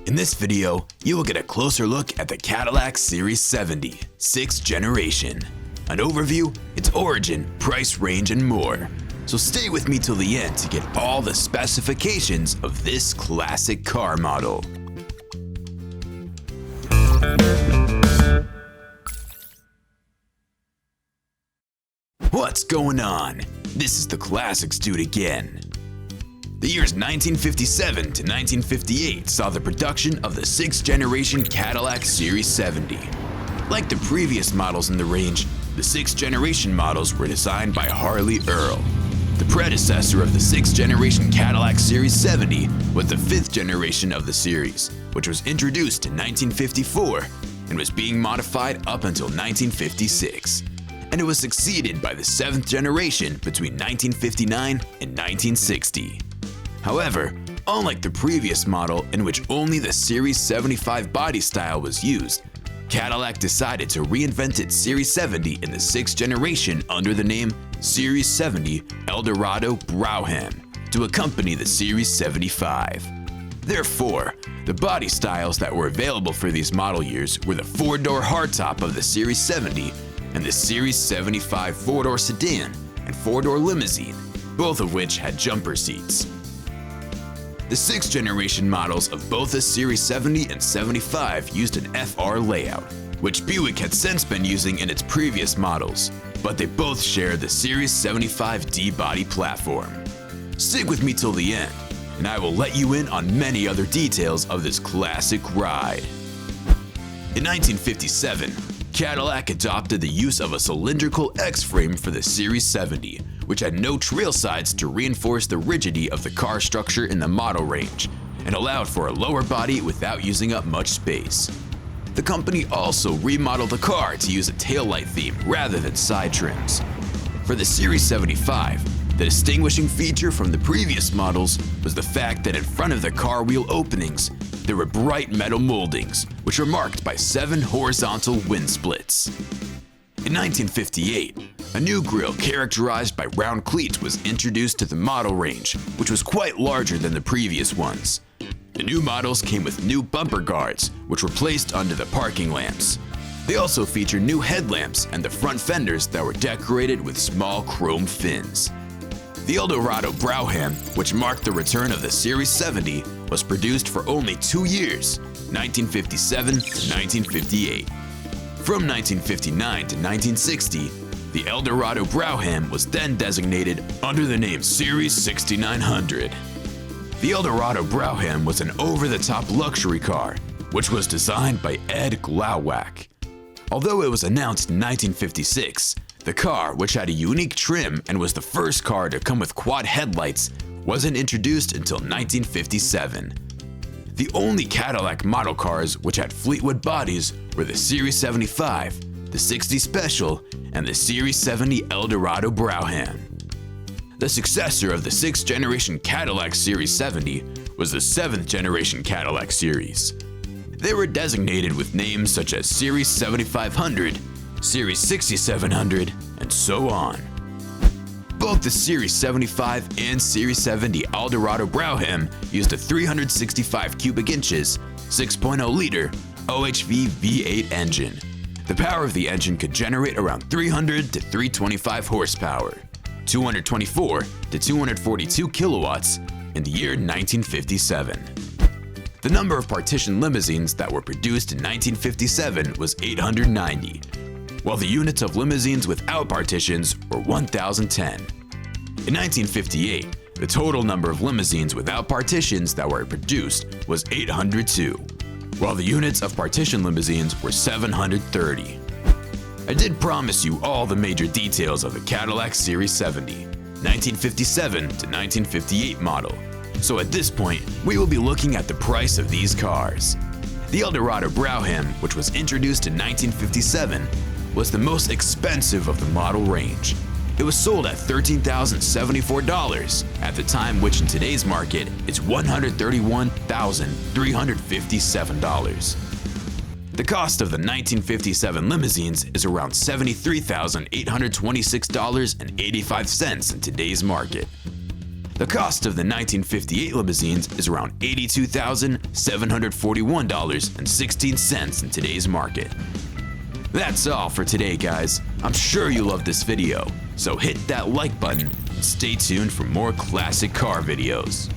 In this video, you will get a closer look at the Cadillac Series 70, 6th generation. An overview, its origin, price range, and more. So stay with me till the end to get all the specifications of this classic car model. What's going on? This is the Classics Dude again. The years 1957 to 1958 saw the production of the 6th generation Cadillac Series 70. Like the previous models in the range, the 6th generation models were designed by Harley Earl. The predecessor of the 6th generation Cadillac Series 70 was the 5th generation of the series, which was introduced in 1954 and was being modified up until 1956. And it was succeeded by the 7th generation between 1959 and 1960. However, unlike the previous model in which only the Series 75 body style was used, Cadillac decided to reinvent its Series 70 in the 6th generation under the name Series 70 Eldorado Brauham to accompany the Series 75. Therefore, the body styles that were available for these model years were the 4-door hardtop of the Series 70 and the Series 75 4-door sedan and 4-door limousine, both of which had jumper seats. The 6th generation models of both the Series 70 and 75 used an FR layout, which Buick had since been using in its previous models, but they both shared the Series 75D body platform. Stick with me till the end, and I will let you in on many other details of this classic ride. In 1957, Cadillac adopted the use of a cylindrical X-frame for the Series 70, which had no trail sides to reinforce the rigidity of the car structure in the model range, and allowed for a lower body without using up much space. The company also remodeled the car to use a taillight theme rather than side trims. For the Series 75, the distinguishing feature from the previous models was the fact that in front of the car wheel openings, there were bright metal moldings, which were marked by 7 horizontal wind splits. In 1958, a new grille characterized by round cleats was introduced to the model range, which was quite larger than the previous ones. The new models came with new bumper guards, which were placed under the parking lamps. They also featured new headlamps and the front fenders that were decorated with small chrome fins. The Eldorado Brauham, which marked the return of the Series 70, was produced for only 2 years, 1957 to 1958. From 1959 to 1960, the Eldorado Brauham was then designated under the name Series 6900. The Eldorado Brauham was an over-the-top luxury car, which was designed by Ed Glowacz. Although it was announced in 1956, the car, which had a unique trim and was the first car to come with quad headlights, wasn't introduced until 1957. The only Cadillac model cars which had Fleetwood bodies were the Series 75, the 60 Special, and the Series 70 Eldorado Brauham. The successor of the 6th generation Cadillac Series 70 was the 7th generation Cadillac Series. They were designated with names such as Series 7500, Series 6700, and so on. Both the Series 75 and Series 70 Eldorado Brauham used a 365 cubic inches, 6.0-liter OHV V8 engine. The power of the engine could generate around 300 to 325 horsepower, 224 to 242 kilowatts in the year 1957. The number of partition limousines that were produced in 1957 was 890, while the units of limousines without partitions were 1,010. In 1958, the total number of limousines without partitions that were produced was 802, while the units of partition limousines were 730. I did promise you all the major details of the Cadillac Series 70, 1957 to 1958 model, so at this point, we will be looking at the price of these cars. The Eldorado Brauham, which was introduced in 1957, was the most expensive of the model range. It was sold at $13,074 at the time, which in today's market is $131,357. The cost of the 1957 limousines is around $73,826.85 in today's market. The cost of the 1958 limousines is around $82,741.16 in today's market. That's all for today, guys. I'm sure you loved this video, so hit that like button and stay tuned for more classic car videos.